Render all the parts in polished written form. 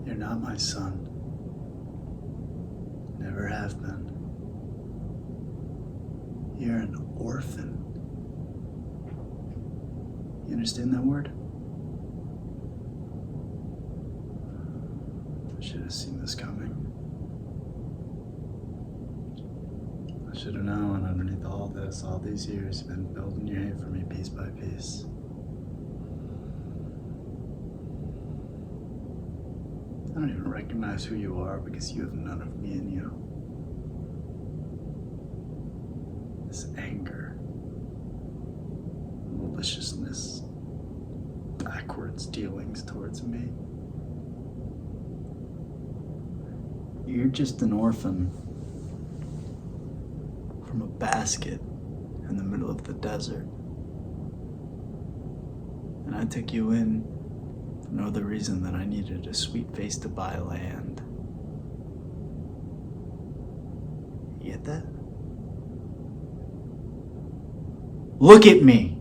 You're not my son. Never have been. You're an orphan. You understand that word? I should have seen this coming. I should have known underneath all this, all these years, you've been building your hate for me piece by piece. I don't even recognize who you are because you have none of me in you. This anger, maliciousness, backwards dealings towards me. You're just an orphan from a basket in the middle of the desert. And I took you in for no other reason than I needed a sweet face to buy land. You get that? Look at me!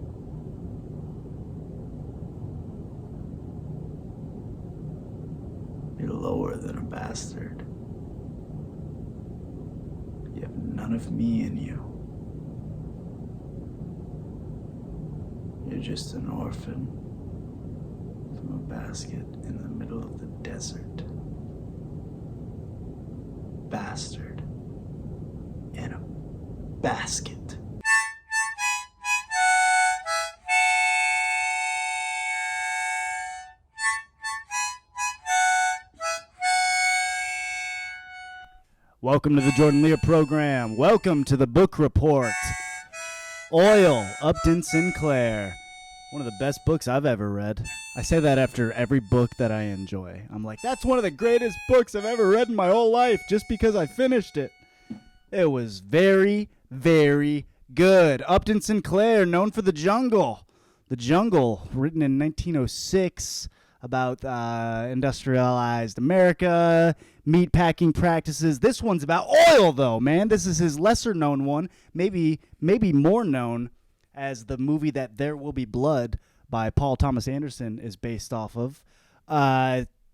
You're lower than a bastard. You have none of me in you. You're just an orphan from a basket in the middle of the desert. Bastard in a basket. Welcome to the Jordan Leer program. Welcome to the book report. Oil, Upton, Sinclair. One of the best books I've ever read. I say that after every book that I enjoy. I'm like, that's one of the greatest books I've ever read in my whole life just because I finished it. It was very, very good. Upton Sinclair, known for The Jungle. The Jungle, written in 1906 about industrialized America, meat packing practices. This one's about oil, though, man. This is his lesser-known one, maybe more known as the movie that There Will Be Blood by Paul Thomas Anderson is based off of.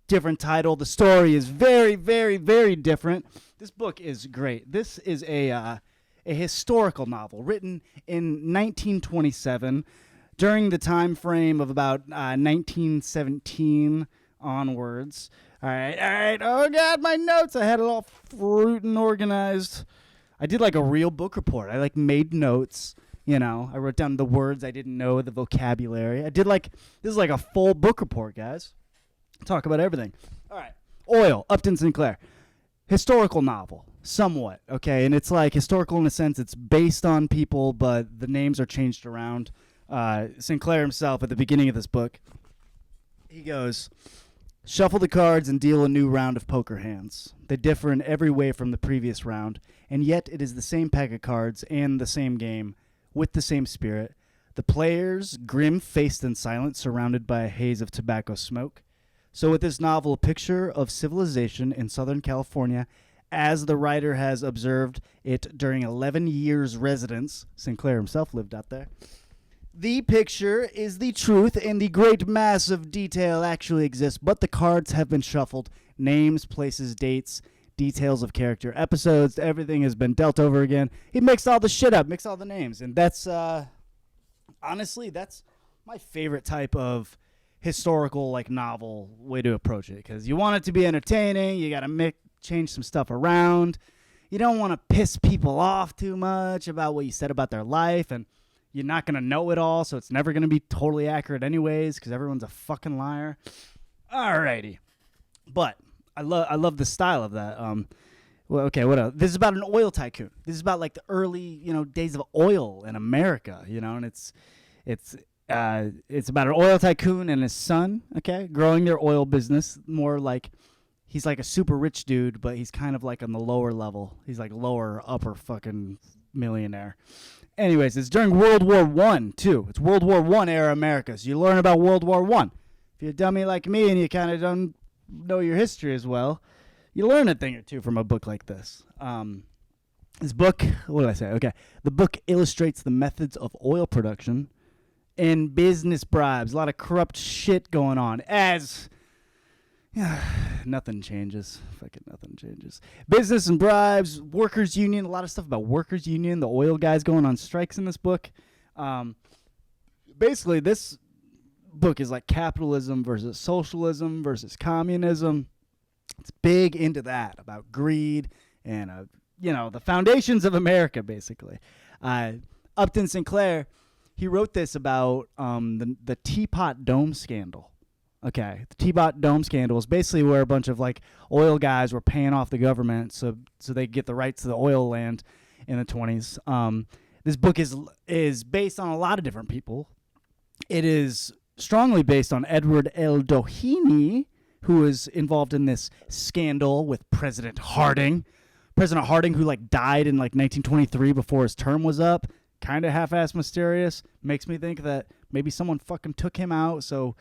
Different title. The story is very, very, very different. This book is great. This is a historical novel written in 1927 during the time frame of about 1917 onwards. All right. Oh, God, my notes. I had it all fruit and organized. I did like a real book report. I made notes. I wrote down the words I didn't know, the vocabulary. This is like a full book report, guys. Talk about everything. All right. Oil, Upton Sinclair. Historical novel, somewhat, okay? And it's like historical in a sense. It's based on people, but the names are changed around. Sinclair himself, at the beginning of this book, he goes, shuffle the cards and deal a new round of poker hands. They differ in every way from the previous round, and yet it is the same pack of cards and the same game, with the same spirit. The players, grim-faced and silent, surrounded by a haze of tobacco smoke. So with this novel, a picture of civilization in Southern California, as the writer has observed it during 11 years' residence. Sinclair himself lived out there. The picture is the truth, and the great mass of detail actually exists, but the cards have been shuffled. Names, places, dates, details of character, episodes, everything has been dealt over again. He mixed all the shit up, mixed all the names, and that's, honestly, that's my favorite type of historical, novel way to approach it, because you want it to be entertaining, you gotta change some stuff around, you don't want to piss people off too much about what you said about their life, and you're not going to know it all, so it's never going to be totally accurate anyways, because everyone's a fucking liar. Alrighty. But I love the style of that. Well, okay, what else? This is about an oil tycoon. This is about, the early, days of oil in America, and it's about an oil tycoon and his son, okay, growing their oil business. More like he's like a super rich dude, but he's kind of like on the lower level. He's like lower, upper fucking millionaire. Anyways, it's during World War I, too. It's World War I era America, so you learn about World War I. If you're a dummy like me and you kind of don't know your history as well, you learn a thing or two from a book like this. This book, what did I say? Okay. The book illustrates the methods of oil production and business bribes. A lot of corrupt shit going on. As Yeah, nothing changes. Fucking nothing changes. Business and bribes, workers' union, a lot of stuff about workers' union, the oil guys going on strikes in this book. Basically, this book is like capitalism versus socialism versus communism. It's big into that, about greed and, the foundations of America, basically. Upton Sinclair, he wrote this about the Teapot Dome scandal. Okay, the Teapot Dome scandal is basically where a bunch of like oil guys were paying off the government so they could get the rights to the oil land in the 20s. This book is based on a lot of different people. It is strongly based on Edward L. Doheny, who was involved in this scandal with President Harding. President Harding, who like died in like 1923 before his term was up. Kind of half-ass mysterious. Makes me think that maybe someone fucking took him out so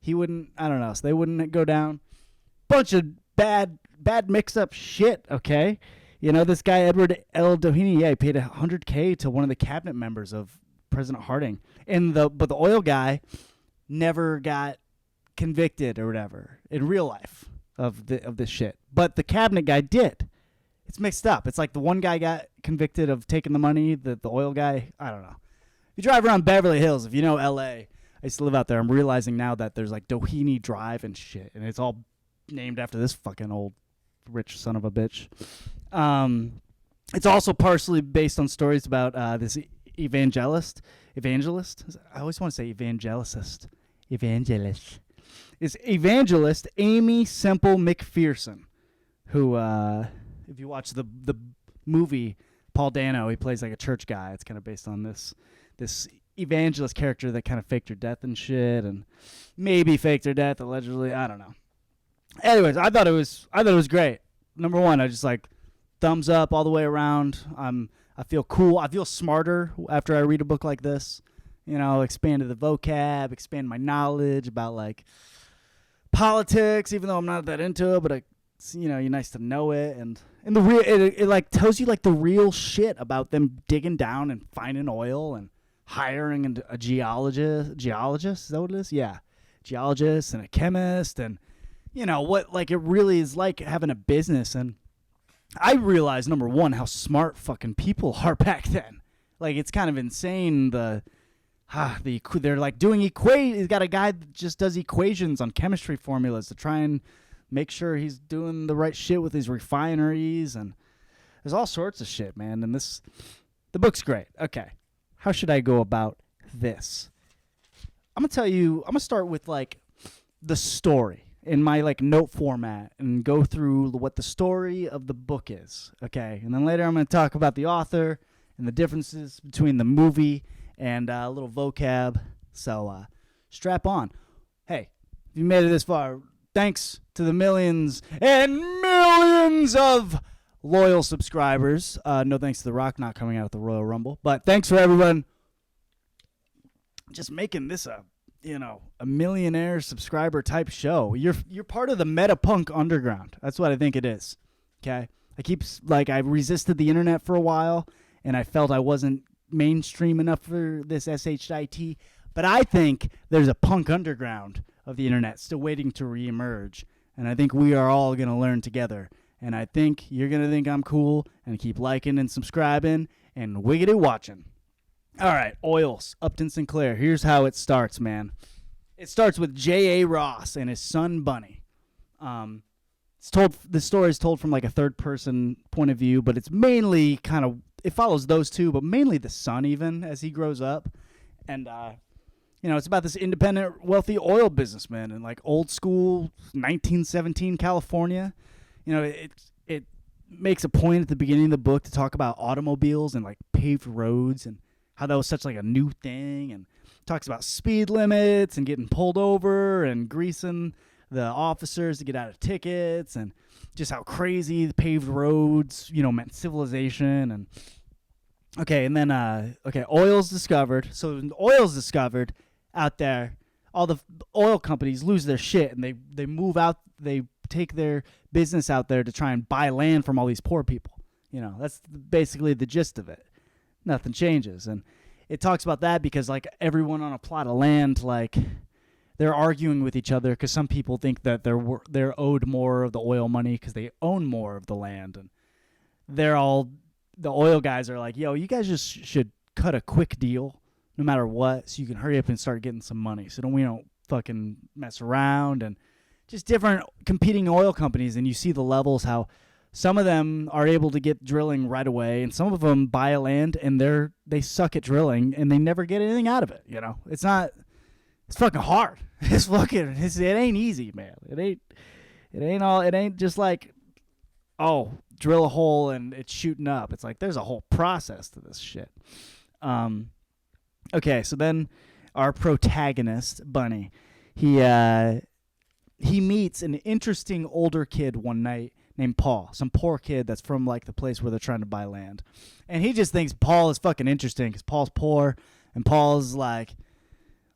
he wouldn't, I don't know, so they wouldn't go down. Bunch of bad mix-up shit, okay? This guy, Edward L. Doheny, he paid $100K to one of the cabinet members of President Harding. But the oil guy never got convicted or whatever in real life of this shit. But the cabinet guy did. It's mixed up. It's like the one guy got convicted of taking the money, the oil guy, I don't know. If you drive around Beverly Hills, if you know L.A., I used to live out there. I'm realizing now that there's like Doheny Drive and shit, and it's all named after this fucking old rich son of a bitch. It's also partially based on stories about this evangelist. I always want to say evangelist. Is evangelist Amy Semple McPherson, who, if you watch the movie Paul Dano, he plays like a church guy. It's kind of based on this evangelist character that kind of faked her death and shit, and maybe faked her death allegedly. I don't know. Anyways, I thought it was great. Number one, I just like thumbs up all the way around. I feel cool. I feel smarter after I read a book like this. Expanded the vocab, expand my knowledge about like politics, even though I'm not that into it, but you're nice to know it, and the real it like tells you like the real shit about them digging down and finding oil and hiring a geologist. Is that what it is? Yeah, geologist and a chemist, and what like it really is like having a business. And I realized, number one, how smart fucking people are back then. Like, it's kind of insane. They're like doing He's got a guy that just does equations on chemistry formulas to try and make sure he's doing the right shit with his refineries, and there's all sorts of shit, man. And the book's great. Okay, how should I go about this? I'm gonna start with like the story in my like note format and go through what the story of the book is. Okay, and then later I'm gonna talk about the author and the differences between the movie and a little vocab. So strap on. Hey, if you made it this far, thanks to the millions and millions of loyal subscribers. No thanks to The Rock not coming out at the Royal Rumble, but thanks for everyone just making this a millionaire subscriber type show. You're part of the Metapunk underground. That's what I think it is. Okay, I resisted the internet for a while, and I felt I wasn't mainstream enough for this SHIT, but I think there's a punk underground of the internet still waiting to reemerge, and I think we are all going to learn together, and I think you're going to think I'm cool and keep liking and subscribing and wiggity watching. All right, oils, Upton Sinclair. Here's how it starts, man. It starts with J.A. Ross and his son Bunny. The story is told from like a third-person point of view, but it's mainly it follows those two, but mainly the son even as he grows up. And, it's about this independent, wealthy oil businessman in like old school 1917 California. It makes a point at the beginning of the book to talk about automobiles and like paved roads and how that was such like a new thing, and talks about speed limits and getting pulled over and greasing the officers to get out of tickets, and just how crazy the paved roads, meant civilization. And oil's discovered. So oil's discovered out there. All the oil companies lose their shit, and they move out. They take their business out there to try and buy land from all these poor people. That's basically the gist of it. Nothing changes. And it talks about that because like everyone on a plot of land, like they're arguing with each other because some people think that they're owed more of the oil money because they own more of the land, and the oil guys are like, yo, you guys just should cut a quick deal no matter what, so you can hurry up and start getting some money, so we don't fucking mess around. And just different competing oil companies, and you see the levels, how some of them are able to get drilling right away, and some of them buy a land and they suck at drilling and they never get anything out of it. It's fucking hard. It ain't easy, man. It ain't just like, oh, drill a hole and it's shooting up. It's like there's a whole process to this shit. Okay, so then our protagonist, Bunny, he meets an interesting older kid one night named Paul, some poor kid that's from like the place where they're trying to buy land. And he just thinks Paul is fucking interesting because Paul's poor and Paul's like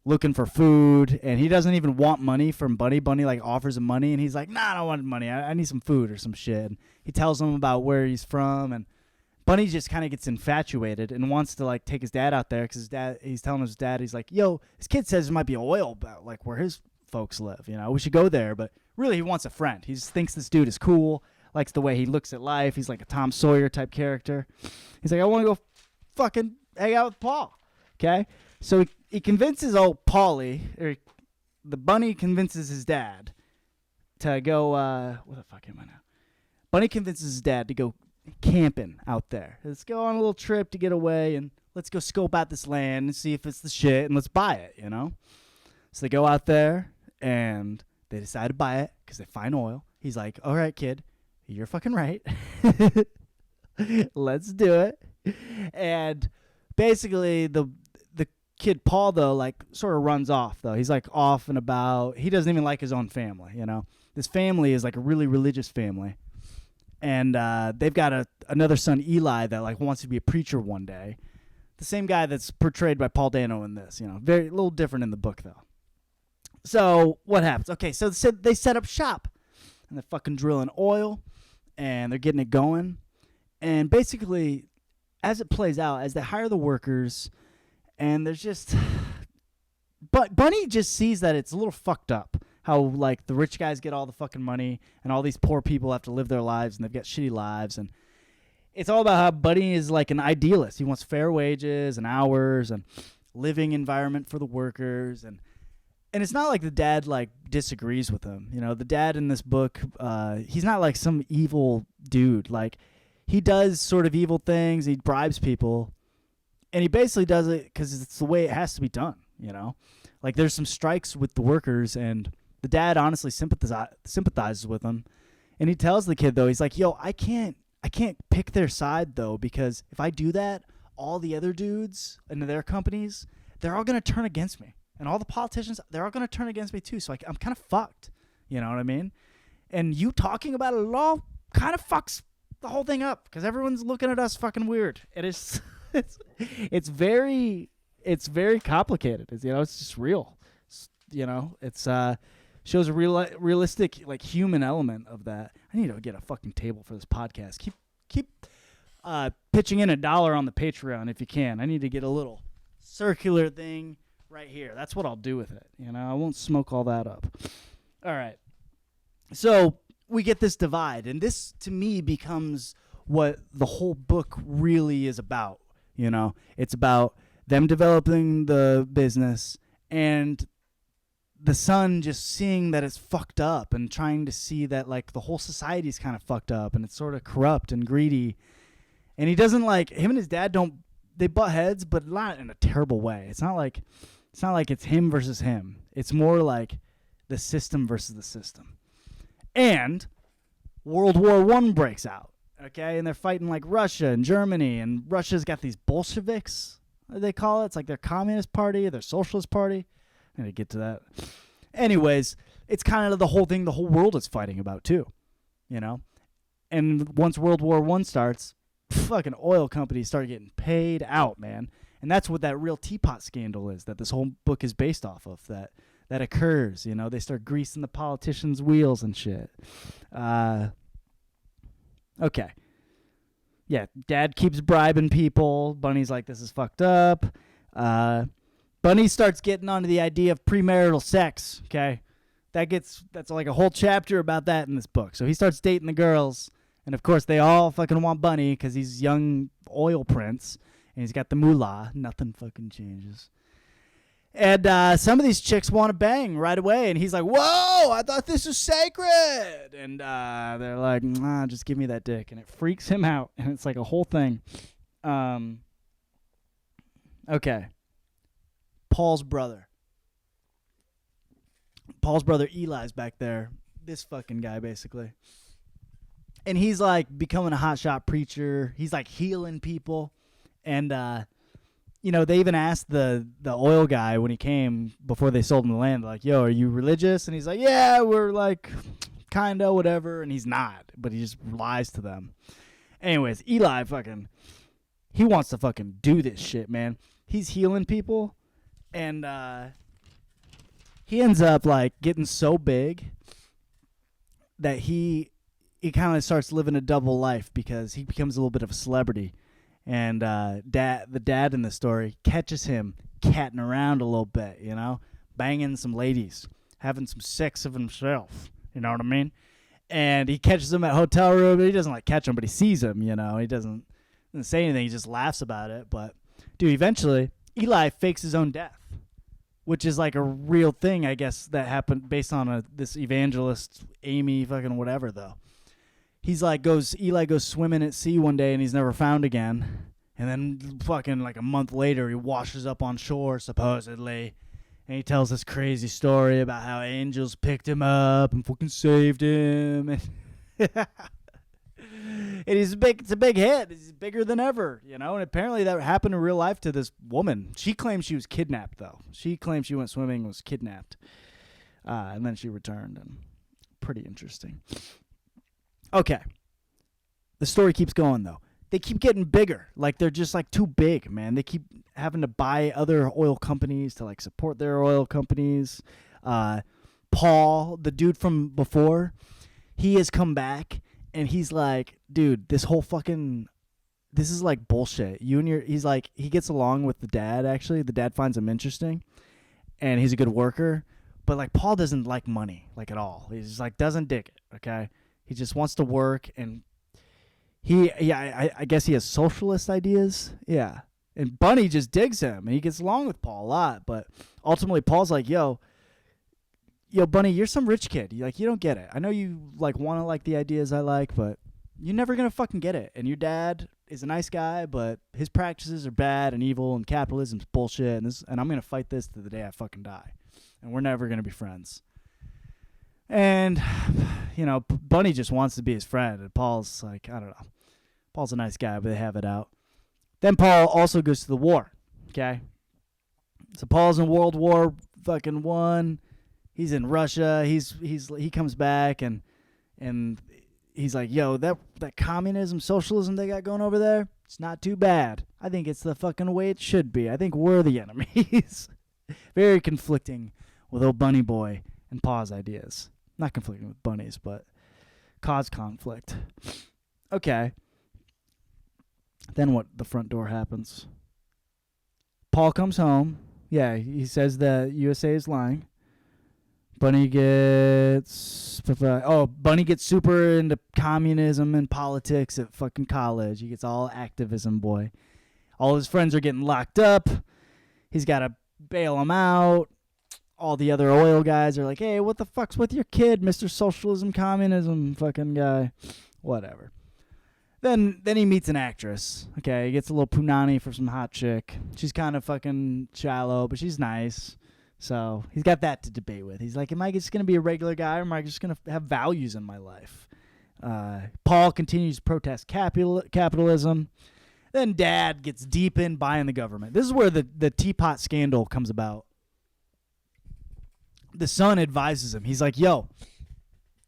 looking for food, and he doesn't even want money from Bunny. Bunny like offers him money, and he's like, nah, I don't want money. I need some food or some shit. And he tells him about where he's from, and Bunny just kind of gets infatuated and wants to like take his dad out there because he's telling his dad, he's like, yo, this kid says there might be oil about like where his folks live. We should go there. But really, he wants a friend. He just thinks this dude is cool, likes the way he looks at life. He's like a Tom Sawyer type character. He's like, I want to go fucking hang out with Paul. Okay, so he convinces old Paulie, or the Bunny convinces his dad to go, where the fuck am I now? Bunny convinces his dad to go camping out there. Let's go on a little trip to get away, and let's go scope out this land and see if it's the shit, and let's buy it, So they go out there, and they decide to buy it because they find oil. He's like, all right, kid, you're fucking right. Let's do it. And basically, the kid Paul, though, like sort of runs off, though. He's like off and about. He doesn't even like his own family, This family is like a really religious family. And they've got another son, Eli, that like wants to be a preacher one day. The same guy that's portrayed by Paul Dano in this, very little different in the book, though. So what happens? Okay, so they set up shop, and they're fucking drilling oil, and they're getting it going. And basically, as it plays out, as they hire the workers, and there's just, but Bunny just sees that it's a little fucked up. How like the rich guys get all the fucking money, and all these poor people have to live their lives, and they've got shitty lives, and it's all about how Bunny is like an idealist. He wants fair wages and hours and living environment for the workers, and it's not like the dad like disagrees with him. The dad in this book, he's not like some evil dude. Like he does sort of evil things. He bribes people, and he basically does it because it's the way it has to be done. Like there's some strikes with the workers, and the dad honestly sympathizes with them, and he tells the kid, though, he's like, yo, I can't pick their side, though, because if I do that, all the other dudes in their companies, they're all going to turn against me. And all the politicians, they're all going to turn against me, too. So I'm kind of fucked. You know what I mean? And you talking about it at all kind of fucks the whole thing up because everyone's looking at us fucking weird. It is, it's very complicated. It's just real. It's shows a realistic like human element of that. I need to get a fucking table for this podcast. Keep pitching in $1 on the Patreon if you can. I need to get a little circular thing right here. That's what I'll do with it. I won't smoke all that up. All right. So we get this divide, and this to me becomes what the whole book really is about. It's about them developing the business and the son just seeing that it's fucked up and trying to see that like the whole society is kind of fucked up and it's sort of corrupt and greedy. And he doesn't like him and his dad they butt heads, but not in a terrible way. It's not like it's him versus him. It's more like the system versus the system. And World War I breaks out. Okay, and they're fighting like Russia and Germany, and Russia's got these Bolsheviks, they call it. It's like their communist party, their socialist party. I'm going to get to that. Anyways, it's kind of the whole thing the whole world is fighting about too, And once World War I starts, fucking oil companies start getting paid out, man. And that's what that real teapot scandal is that this whole book is based off of, that occurs. They start greasing the politicians' wheels and shit. Okay. Yeah, dad keeps bribing people. Bunny's like, this is fucked up. Bunny starts getting onto the idea of premarital sex, okay? That's like a whole chapter about that in this book. So he starts dating the girls, and of course they all fucking want Bunny because he's young oil prince, and he's got the moolah. Nothing fucking changes. And some of these chicks want to bang right away, and he's like, whoa, I thought this was sacred. And they're like, nah, just give me that dick. And it freaks him out, and it's like a whole thing. Okay. Paul's brother Eli's back there. This fucking guy, basically. And he's like becoming a hotshot preacher. He's like healing people. And, they even asked the oil guy when he came before they sold him the land, like, yo, are you religious? And he's like, yeah, we're like kind of whatever. And he's not, but he just lies to them. Anyways, Eli he wants to fucking do this shit, man. He's healing people. And he ends up like getting so big that he kind of starts living a double life because he becomes a little bit of a celebrity. And the dad in the story catches him catting around a little bit, banging some ladies, having some sex of himself. You know what I mean? And he catches him at a hotel room. He doesn't like catch him, but he sees him. He doesn't say anything. He just laughs about it. But dude, eventually Eli fakes his own death, which is like a real thing, I guess, that happened based on this evangelist, Amy fucking whatever, though. Eli goes swimming at sea one day and he's never found again. And then fucking like a month later, he washes up on shore, supposedly. And he tells this crazy story about how angels picked him up and fucking saved him. And it's a big hit. He's bigger than ever, And apparently that happened in real life to this woman. She claims she was kidnapped, though. She claims she went swimming and was kidnapped. And then she returned. And pretty interesting. Okay. The story keeps going, though. They keep getting bigger. Like, they're just, like, too big, man. They keep having to buy other oil companies to, like, support their oil companies. Paul, the dude from before, he has come back. And he's like, dude, this is like bullshit. He's like, he gets along with the dad, actually. The dad finds him interesting. And he's a good worker. But, like, Paul doesn't like money, like, at all. He's just, like, doesn't dig it, okay? He just wants to work. And I guess he has socialist ideas. Yeah. And Bunny just digs him. And he gets along with Paul a lot. But ultimately, Paul's like, yo, Bunny, you're some rich kid. You don't get it. I know you like want to like the ideas I like, but you're never gonna fucking get it. And your dad is a nice guy, but his practices are bad and evil, and capitalism's bullshit. And I'm gonna fight this to the day I fucking die. And we're never gonna be friends. And Bunny just wants to be his friend, and Paul's like, I don't know. Paul's a nice guy, but they have it out. Then Paul also goes to the war. Okay, so Paul's in World War fucking I. He's in Russia. He comes back and he's like, yo, that communism, socialism they got going over there, it's not too bad. I think it's the fucking way it should be. I think we're the enemies. Very conflicting with old Bunny Boy and Pa's ideas. Not conflicting with Bunny's, but cause conflict. Okay. Then what? The front door happens. Paul comes home. Yeah, he says that USA is lying. Bunny gets super into communism and politics at fucking college. He gets all activism boy. All his friends are getting locked up. He's got to bail them out. All the other oil guys are like, hey, what the fuck's with your kid, Mr. Socialism, Communism fucking guy? Whatever. Then he meets an actress. Okay, he gets a little punani for some hot chick. She's kind of fucking shallow, but she's nice. So he's got that to debate with. He's like, am I just going to be a regular guy, or am I just going to have values in my life? Paul continues to protest capitalism. Then Dad gets deep in buying the government. This is where the teapot scandal comes about. The son advises him. He's like, yo,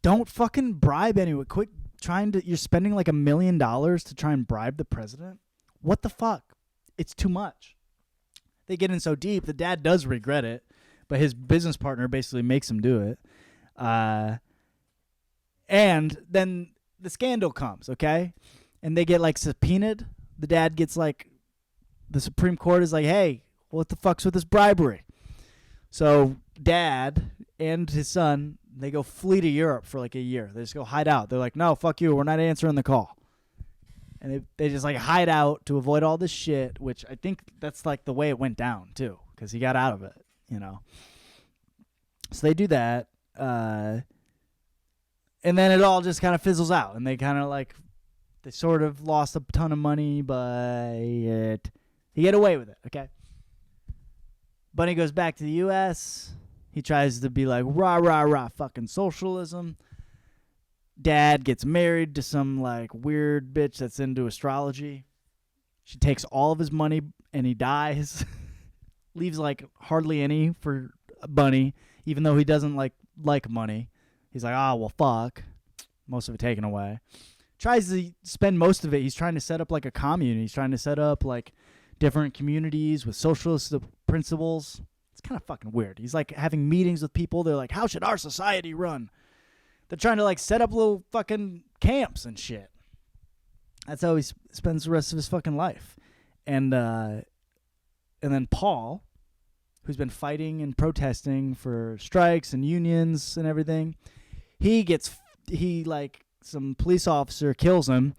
don't fucking bribe anyone. Quit you're spending like $1 million to try and bribe the president. What the fuck? It's too much. They get in so deep. The dad does regret it, but his business partner basically makes him do it. And then the scandal comes, okay? And they get like subpoenaed. The dad gets like, the Supreme Court is like, hey, what the fuck's with this bribery? So dad and his son, they go flee to Europe for like a year. They just go hide out. They're like, no, fuck you. We're not answering the call. And they just like hide out to avoid all this shit, which I think that's like the way it went down too, because he got out of it, you know. So they do that. And then it all just kind of fizzles out. And they kind of like, they sort of lost a ton of money, but he get away with it, okay? Bunny goes back to the U.S. He tries to be like, rah, rah, rah, fucking socialism. Dad gets married to some like weird bitch that's into astrology. She takes all of his money and he dies. Leaves like hardly any for Bunny, even though he doesn't like money. He's like, well, fuck. Most of it taken away. Tries to spend most of it. He's trying to set up like a commune. He's trying to set up like different communities with socialist principles. It's kind of fucking weird. He's like having meetings with people. They're like, how should our society run? They're trying to like set up little fucking camps and shit. That's how he spends the rest of his fucking life. And then Paul, who's been fighting and protesting for strikes and unions and everything, some police officer kills him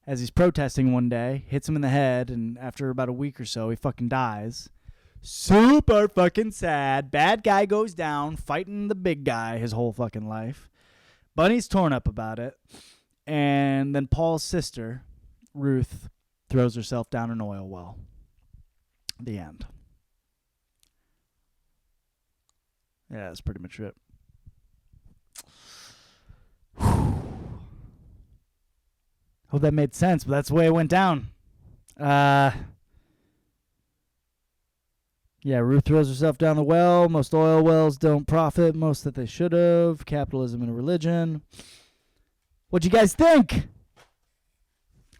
as he's protesting one day, hits him in the head, and after about a week or so, he fucking dies. Super fucking sad. Bad guy goes down, fighting the big guy his whole fucking life. Bunny's torn up about it. And then Paul's sister, Ruth, throws herself down an oil well. The end. Yeah, that's pretty much it. Hope that made sense, but that's the way it went down. Yeah, Ruth throws herself down the well. Most oil wells don't profit. Most that they should have. Capitalism and religion. What'd you guys think?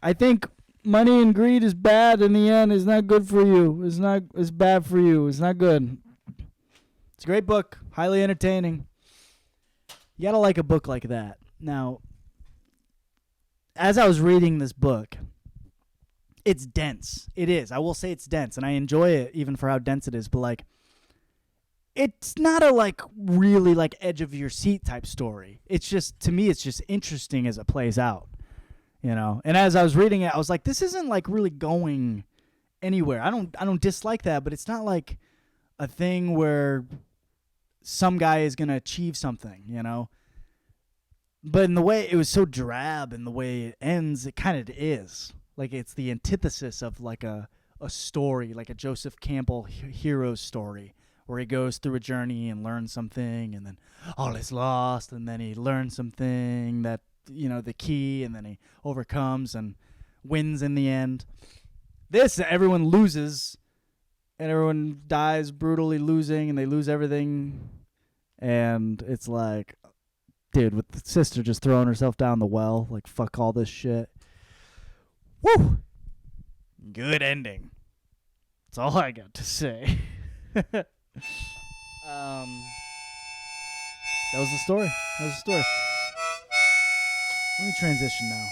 I think money and greed is bad in the end. It's not good for you. It's bad for you. It's not good. It's a great book. Highly entertaining. You gotta like a book like that. Now, as I was reading this book, it's dense. It is. I will say it's dense, and I enjoy it even for how dense it is. But like, it's not a like really like edge of your seat type story. It's just, to me, it's just interesting as it plays out, you know. And as I was reading it, I was like, this isn't like really going anywhere. I don't dislike that, but it's not like a thing where some guy is gonna achieve something, you know. But in the way it was so drab, in the way it ends, it kind of is. Like, it's the antithesis of like a story, like a Joseph Campbell hero story, where he goes through a journey and learns something, and then all is lost, and then he learns something that, you know, the key, and then he overcomes and wins in the end. This, everyone loses, and everyone dies brutally losing, and they lose everything, and it's like, dude, with the sister just throwing herself down the well, like, fuck all this shit. Woo! Good ending. That's all I got to say. That was the story. Let me transition now.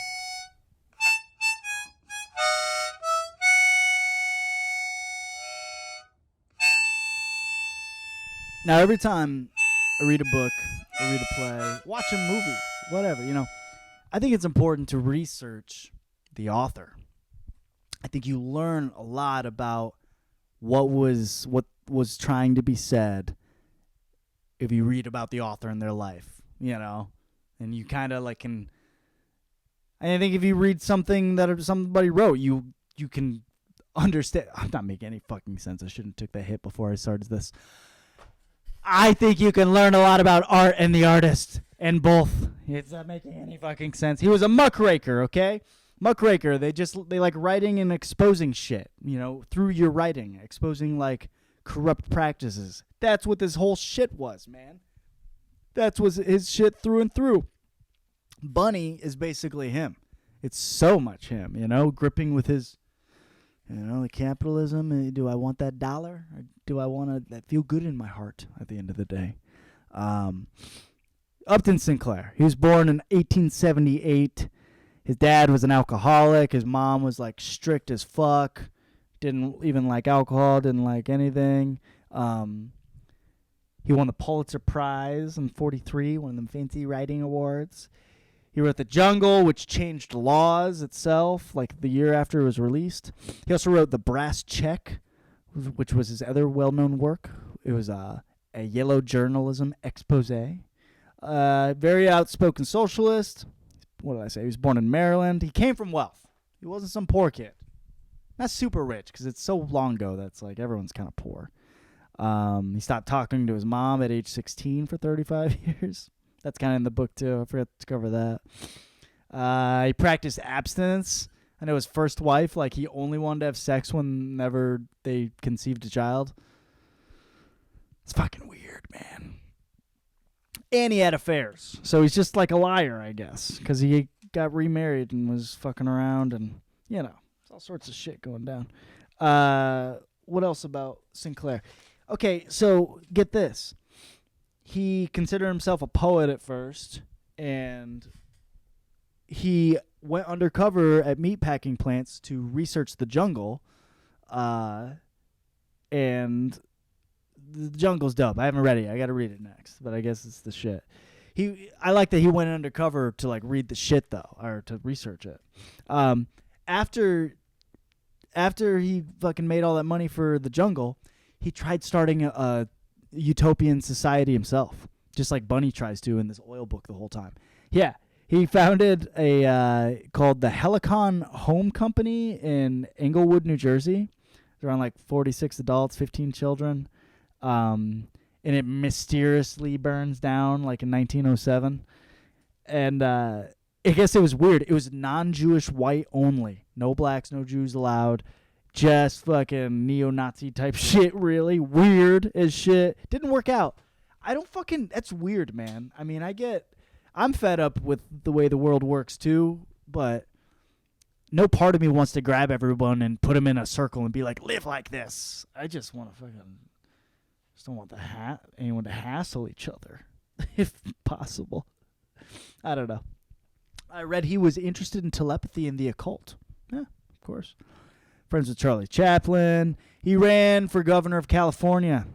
Now, every time I read a book, I read a play, watch a movie, whatever, you know, I think it's important to research the author. I think you learn a lot about what was trying to be said if you read about the author and their life, you know, and you kind of like can. I think if you read something that somebody wrote, you can understand. I'm not making any fucking sense. I shouldn't have took that hit before I started this. I think you can learn a lot about art and the artist, and both. It's not making any fucking sense. He was a muckraker, okay? Muckraker, they like writing and exposing shit, you know, through your writing, exposing like corrupt practices. That's what this whole shit was, man. That's was his shit through and through. Bunny is basically him. It's so much him, you know, gripping with his, you know, the capitalism. Do I want that dollar, or do I want to feel good in my heart at the end of the day? Upton Sinclair. He was born in 1878. His dad was an alcoholic. His mom was like strict as fuck. Didn't even like alcohol, didn't like anything. He won the Pulitzer Prize in 1943, one of them fancy writing awards. He wrote The Jungle, which changed laws itself, like the year after it was released. He also wrote The Brass Check, which was his other well-known work. It was a yellow journalism expose. Very outspoken socialist. What did I say? He was born in Maryland. He came from wealth. He wasn't some poor kid. Not super rich, because it's so long ago that's like everyone's kind of poor. He stopped talking to his mom at age 16 for 35 years. That's kind of in the book, too. I forgot to cover that. He practiced abstinence. I know his first wife, like, he only wanted to have sex whenever they conceived a child. It's fucking weird, man. And he had affairs. So he's just like a liar, I guess, because he got remarried and was fucking around and, you know, all sorts of shit going down. What else about Sinclair? Okay, so get this. He considered himself a poet at first, and he went undercover at meatpacking plants to research the jungle, and the jungle's dope. I haven't read it. I got to read it next, but I guess it's the shit. I like that he went undercover to like read the shit though, or to research it. After he fucking made all that money for the jungle, he tried starting a utopian society himself, just like Bunny tries to in this oil book the whole time. Yeah, he founded a called the Helicon Home Company in Englewood, New Jersey. There's around like 46 adults, 15 children, and it mysteriously burns down like in 1907. And I guess it was weird. It was non-Jewish white only. No blacks, no Jews allowed. Just fucking neo-Nazi type shit, really. Weird as shit. Didn't work out. That's weird, man. I mean, I'm fed up with the way the world works too, but no part of me wants to grab everyone and put them in a circle and be like, live like this. I just want to just don't want anyone to hassle each other, if possible. I don't know. I read he was interested in telepathy and the occult. Yeah, of course. Friends with Charlie Chaplin. He ran for governor of California.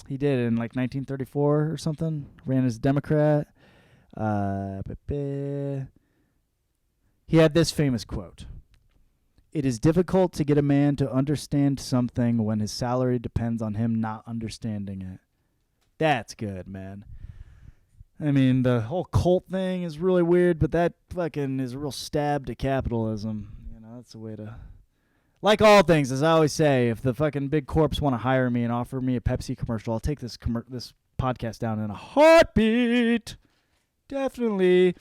He did in like 1934 or something. Ran as a Democrat. He had this famous quote. "It is difficult to get a man to understand something when his salary depends on him not understanding it." That's good, man. I mean, the whole cult thing is really weird, but that fucking is a real stab to capitalism. You know, that's a way to... Like all things, as I always say, if the fucking big corps want to hire me and offer me a Pepsi commercial, I'll take this podcast down in a heartbeat. Definitely.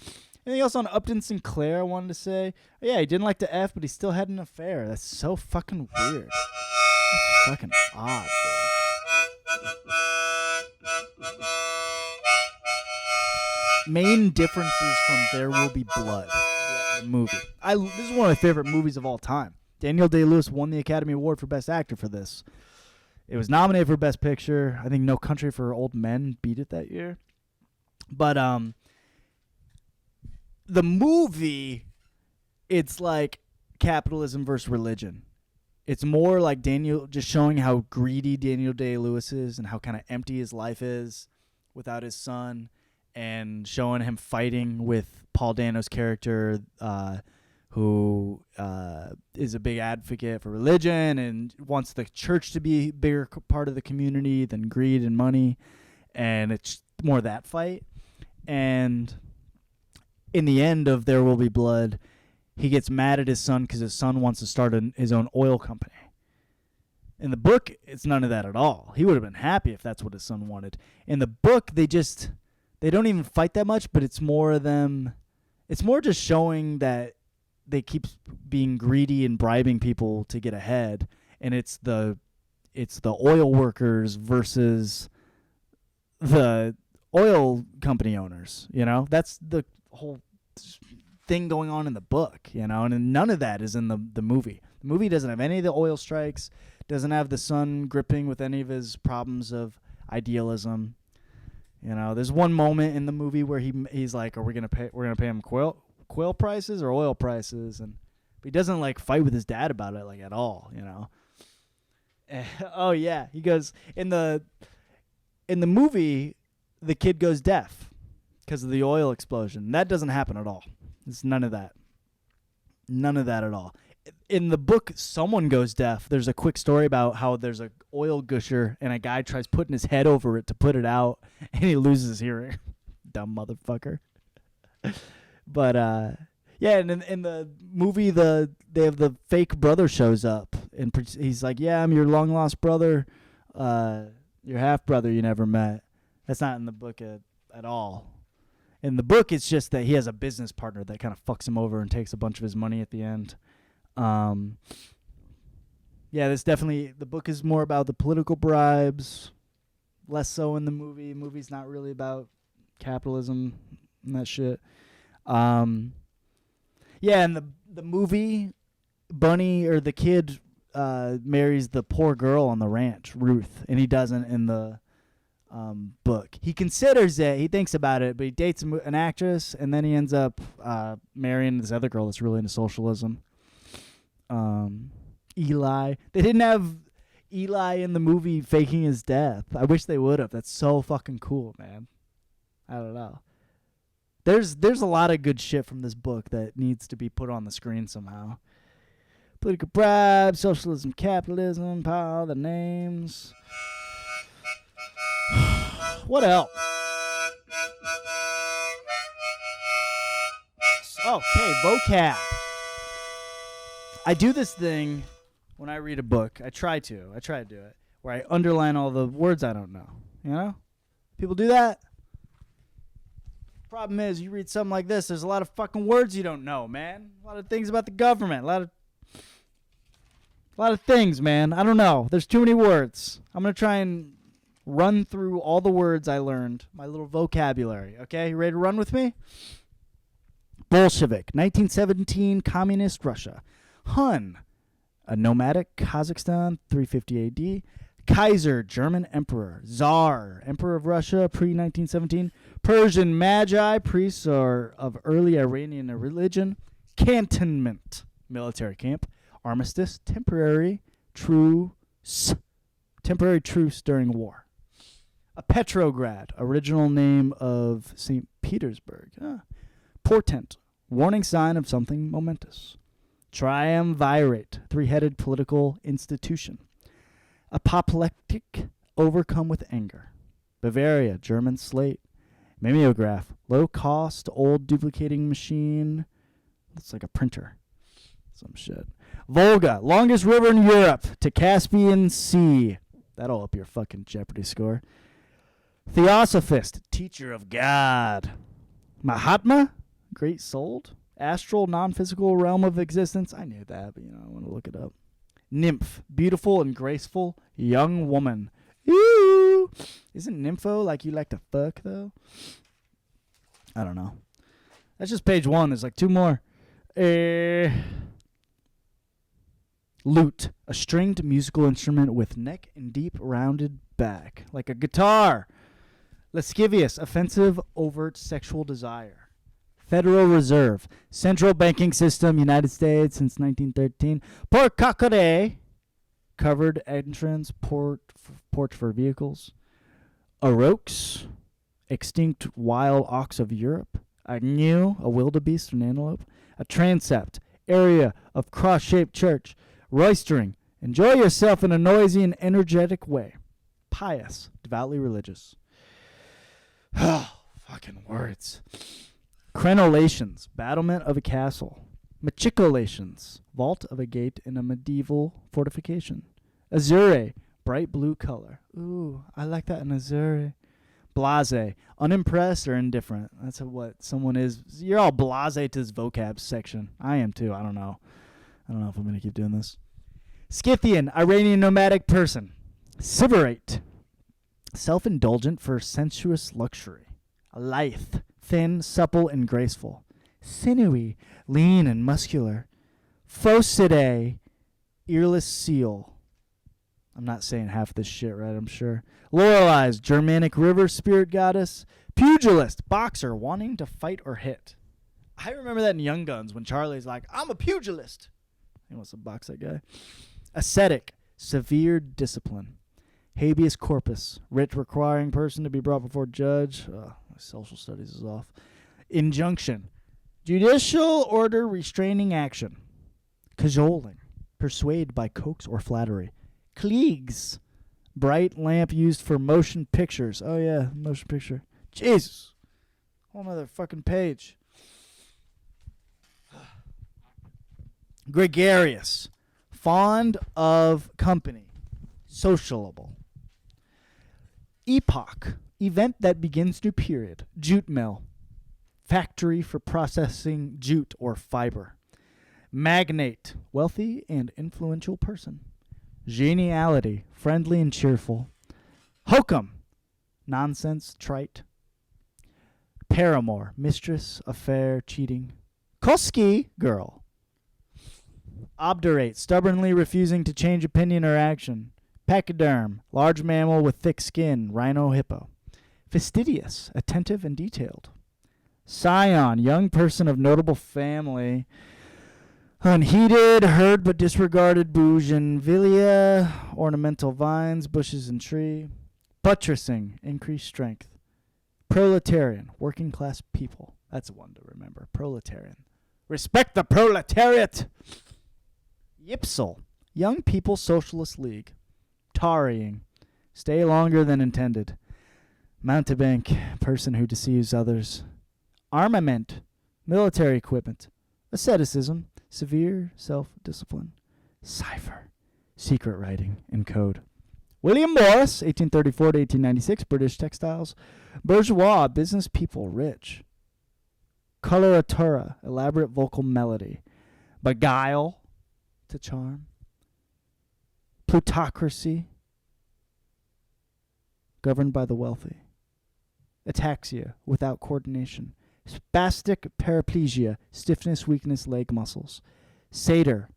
Anything else on Upton Sinclair I wanted to say? Oh, yeah, he didn't like to F, but he still had an affair. That's so fucking weird. That's fucking odd, bro. Main differences from There Will Be Blood, the movie. This is one of my favorite movies of all time. Daniel Day-Lewis won the Academy Award for Best Actor for this. It was nominated for Best Picture. I think No Country for Old Men beat it that year. But the movie, it's like capitalism versus religion. It's more like just showing how greedy Daniel Day-Lewis is and how kind of empty his life is without his son, and showing him fighting with Paul Dano's character, who is a big advocate for religion and wants the church to be a bigger part of the community than greed and money. And it's more that fight. And in the end of There Will Be Blood, he gets mad at his son because his son wants to start his own oil company. In the book, it's none of that at all. He would have been happy if that's what his son wanted. In the book, they don't even fight that much, but it's more just showing that they keep being greedy and bribing people to get ahead, and it's the oil workers versus the oil company owners. You know, that's the whole thing going on in the book. You know, and none of that is in the movie. The movie doesn't have any of the oil strikes. Doesn't have the son gripping with any of his problems of idealism. You know, there's one moment in the movie where he's like, we're gonna pay him quail prices or oil prices, and but he doesn't like fight with his dad about it like at all, you know. Oh yeah, he goes in the movie. The kid goes deaf because of the oil explosion. That doesn't happen at all. It's none of that. None of that at all. In the book, someone goes deaf. There's a quick story about how there's a oil gusher and a guy tries putting his head over it to put it out, and he loses his hearing. Dumb motherfucker. But yeah, and in the movie, they have the fake brother shows up, and he's like, "Yeah, I'm your long lost brother, your half brother you never met." That's not in the book at all. In the book, it's just that he has a business partner that kind of fucks him over and takes a bunch of his money at the end. Yeah, this definitely, the book is more about the political bribes, less so in the movie. The movie's not really about capitalism and that shit. Yeah, and the movie, Bunny, or the kid, marries the poor girl on the ranch, Ruth, and he doesn't in the book. He considers it, he thinks about it, but he dates an actress, and then he ends up marrying this other girl that's really into socialism. Eli. They didn't have Eli in the movie faking his death. I wish they would have. That's so fucking cool, man. I don't know. There's a lot of good shit from this book that needs to be put on the screen somehow. Political bribe, socialism, capitalism, power, the names. What else? Okay, vocab. I do this thing when I read a book. I try to do it, where I underline all the words I don't know. You know? People do that. Problem is, you read something like this, there's a lot of fucking words you don't know, man. A lot of things about the government. A lot of things, man. I don't know. There's too many words. I'm going to try and run through all the words I learned, my little vocabulary. Okay, you ready to run with me? Bolshevik, 1917, Communist Russia. Hun, a nomadic Kazakhstan, 350 AD. Kaiser, German emperor. Tsar, emperor of Russia, pre-1917. Persian magi, priests of early Iranian religion. Cantonment, military camp. Armistice, temporary truce during war. A Petrograd, original name of St. Petersburg. Portent, warning sign of something momentous. Triumvirate, three-headed political institution. Apoplectic, overcome with anger. Bavaria, German slate. Mimeograph, low-cost, old duplicating machine. Looks like a printer. Some shit. Volga, longest river in Europe to Caspian Sea. That'll up your fucking Jeopardy score. Theosophist, teacher of God. Mahatma, great souled. Astral, non-physical realm of existence. I knew that, but I want to look it up. Nymph, beautiful and graceful young woman. Ew. Isn't nympho like you like to fuck, though? I don't know. That's just page 1. There's like 2 more. Lute, a stringed musical instrument with neck and deep rounded back, like a guitar. Lascivious, offensive, overt sexual desire. Federal Reserve, central banking system, United States since 1913. Porcacere, covered entrance, porch for vehicles. Aurochs, extinct wild ox of Europe. A gnu, a wildebeest, an antelope. A transept, area of cross-shaped church. Roistering, enjoy yourself in a noisy and energetic way. Pious, devoutly religious. Oh, fucking words. Crenolations, battlement of a castle. Machicolations, vault of a gate in a medieval fortification. Azure, bright blue color. Ooh, I like that in azure. Blase, unimpressed or indifferent. That's what someone is. You're all blase to this vocab section. I am too. I don't know if I'm going to keep doing this. Scythian, Iranian nomadic person. Sybarite, self-indulgent for sensuous luxury. Lithe, thin, supple, and graceful. Sinewy, lean and muscular. Phocidae, earless seal. I'm not saying half this shit right, I'm sure. Loreley's, Germanic river spirit goddess. Pugilist, boxer, wanting to fight or hit. I remember that in Young Guns when Charlie's like, I'm a pugilist. He wants to box that guy. Ascetic, severe discipline. Habeas corpus, writ requiring person to be brought before judge. My social studies is off. Injunction, judicial order restraining action. Cajoling, persuade by coax or flattery. Klieg's, bright lamp used for motion pictures. Oh yeah, motion picture. Jesus, whole nother fucking page. Gregarious, fond of company, sociable. Epoch, event that begins new period. Jute mill, factory for processing jute or fiber. Magnate, wealthy and influential person. Geniality, friendly and cheerful. Hokum, nonsense, trite. Paramour, mistress, affair, cheating. Koski, girl. Obdurate, stubbornly refusing to change opinion or action. Pachyderm, large mammal with thick skin, rhino hippo. Fastidious, attentive and detailed. Scion, young person of notable family. Unheeded, heard but disregarded bourgeon. Vilia, ornamental vines, bushes and tree. Buttressing, increased strength. Proletarian, working class people. That's one to remember. Proletarian. Respect the proletariat. Yipsel, Young People's Socialist League. Tarrying, stay longer than intended. Mountebank, person who deceives others. Armament, military equipment. Asceticism, severe self-discipline. Cipher, secret writing and code. William Morris, 1834 to 1896, British textiles. Bourgeois, business people, rich. Coloratura, elaborate vocal melody. Beguile, to charm. Plutocracy, governed by the wealthy. Ataxia, without coordination. Spastic paraplegia, stiffness, weakness, leg muscles. Satyr,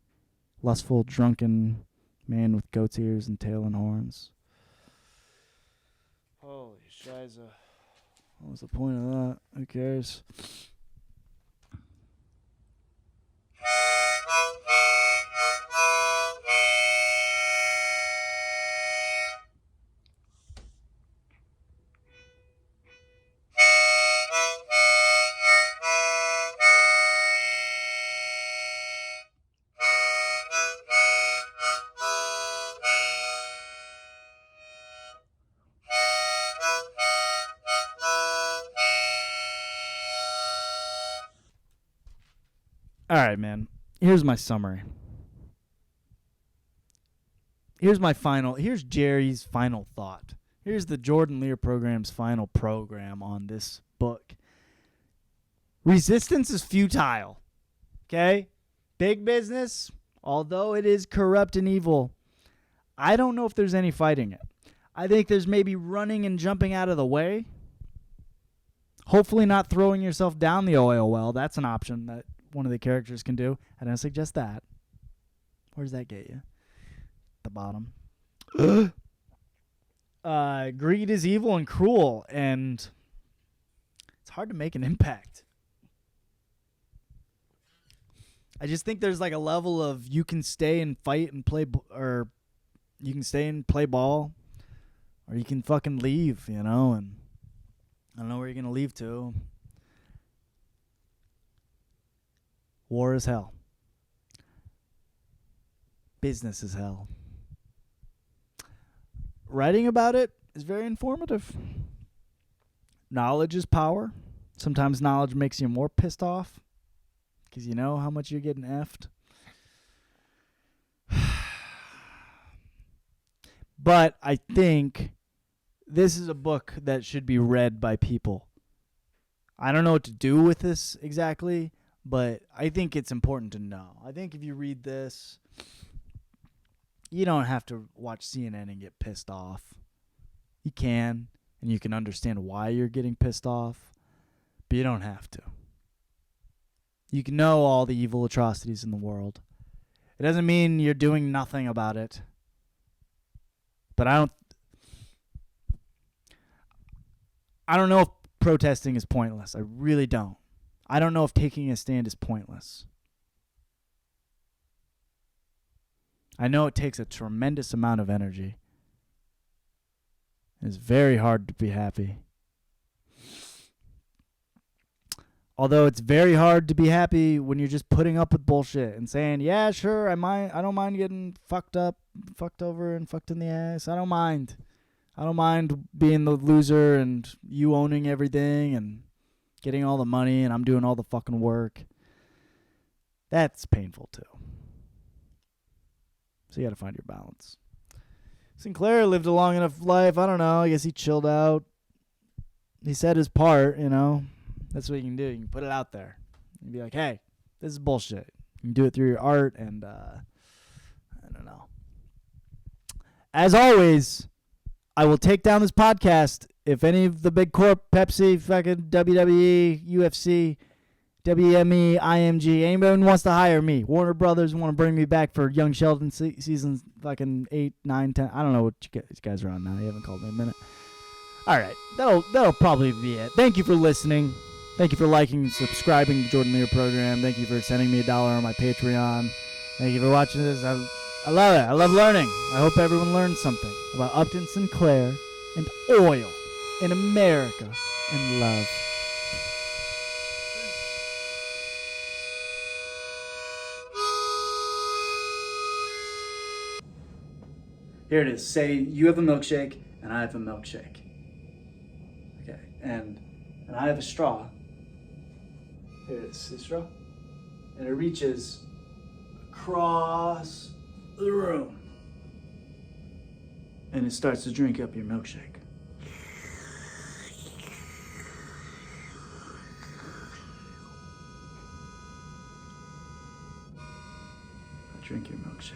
lustful, drunken man with goat's ears and tail and horns. Holy shiza. What was the point of that? Who cares? All right, man. Here's my summary. Here's Jerry's final thought. Here's the Jordan Leer program's final program on this book. Resistance is futile. Okay? Big business, although it is corrupt and evil, I don't know if there's any fighting it. I think there's maybe running and jumping out of the way. Hopefully not throwing yourself down the oil well. That's an option that one of the characters can do. I don't suggest that. Where does that get you? The bottom. Greed is evil and cruel, and it's hard to make an impact. I just think there's like a level of you can stay and fight and play, or you can stay and play ball, or you can fucking leave, you know, and I don't know where you're going to leave to. War is hell. Business is hell. Writing about it is very informative. Knowledge is power. Sometimes knowledge makes you more pissed off because you know how much you're getting effed. But I think this is a book that should be read by people. I don't know what to do with this exactly, but I think it's important to know. I think if you read this, you don't have to watch CNN and get pissed off. You can, and you can understand why you're getting pissed off, but you don't have to. You can know all the evil atrocities in the world. It doesn't mean you're doing nothing about it. But I don't know if protesting is pointless. I really don't. I don't know if taking a stand is pointless. I know it takes a tremendous amount of energy. It's very hard to be happy. Although it's very hard to be happy when you're just putting up with bullshit and saying, yeah, sure, I don't mind getting fucked up, fucked over, and fucked in the ass. I don't mind. I don't mind being the loser and you owning everything and getting all the money and I'm doing all the fucking work. That's painful too. So you got to find your balance. Sinclair lived a long enough life. I don't know. I guess he chilled out. He said his part, you know. That's what you can do. You can put it out there. You can be like, hey, this is bullshit. You can do it through your art and, I don't know. As always, I will take down this podcast if any of the big corp, Pepsi, fucking WWE, UFC, WME, IMG, anybody wants to hire me, Warner Brothers want to bring me back for Young Sheldon seasons fucking 8, 9, 10. I don't know what you guys are on now. You haven't called me in a minute. All right. That'll probably be it. Thank you for listening. Thank you for liking and subscribing to the Jordan Leer program. Thank you for sending me $1 on my Patreon. Thank you for watching this. I love it. I love learning. I hope everyone learned something about Upton Sinclair and oil in America and love. Here it is. Say you have a milkshake and I have a milkshake. Okay. And I have a straw. Here it is. See the straw? And it reaches across the room. And it starts to drink up your milkshake. Drink your milkshake.